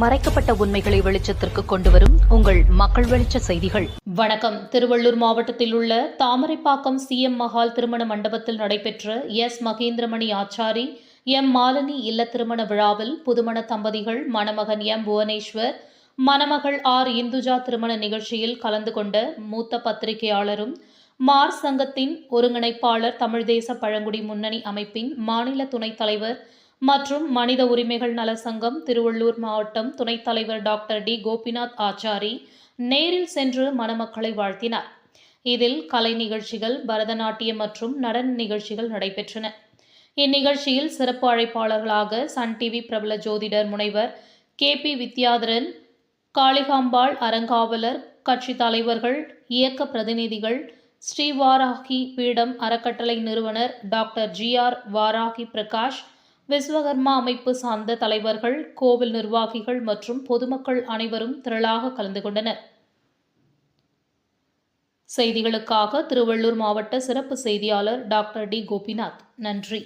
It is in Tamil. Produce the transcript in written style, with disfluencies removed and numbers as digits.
மறைக்கப்பட்ட உண்மைகளை வெளிச்சத்திற்கு கொண்டுவரும் உங்கள் மக்கள் வெளிச்ச செய்திகள். வணக்கம். திருவள்ளூர் மாவட்டத்தில் உள்ள தாமரைப்பாக்கம் சிஎம் மஹால் திருமண மண்டபத்தில் நடைபெற்ற எஸ் மகேந்திரமணி ஆச்சாரி எம் மாலினி இல்ல திருமண விழாவில் புதுமண தம்பதிகள் மணமகன் எம் புவனேஸ்வர், மணமகள் ஆர் இந்துஜா திருமண நிகழ்ச்சியில் கலந்து கொண்ட மூத்த பத்திரிகையாளரும் மார் சங்கத்தின் ஒருங்கிணைப்பாளர், தமிழ் தேச பழங்குடி முன்னணி அமைப்பின் மாநில துணைத் தலைவர் மற்றும் மனித உரிமைகள் நல சங்கம் திருவள்ளூர் மாவட்டம் துணைத் தலைவர் டாக்டர் டி கோபிநாத் ஆச்சாரி நேரில் சென்று மணமக்களை வாழ்த்தினார். இதில் கலை நிகழ்ச்சிகள், பரதநாட்டியம் மற்றும் நடன நிகழ்ச்சிகள் நடைபெற்றன. இந்நிகழ்ச்சியில் சிறப்பு அழைப்பாளர்களாக சன் டிவி பிரபல ஜோதிடர் முனைவர் KP வித்யாதரன், காளிகாம்பாள் அறங்காவலர் கட்சி தலைவர்கள், இயக்க பிரதிநிதிகள், ஸ்ரீ வாராகி பீடம் அறக்கட்டளை நிறுவனர் டாக்டர் GR வாராகி பிரகாஷ், விஸ்வகர்மா அமைப்பு சார்ந்த தலைவர்கள், கோவில் நிர்வாகிகள் மற்றும் பொதுமக்கள் அனைவரும் திரளாக கலந்து கொண்டனர். செய்திகளுக்காக திருவள்ளூர் மாவட்ட சிறப்பு செய்தியாளர் டாக்டர் டி கோபிநாத். நன்றி.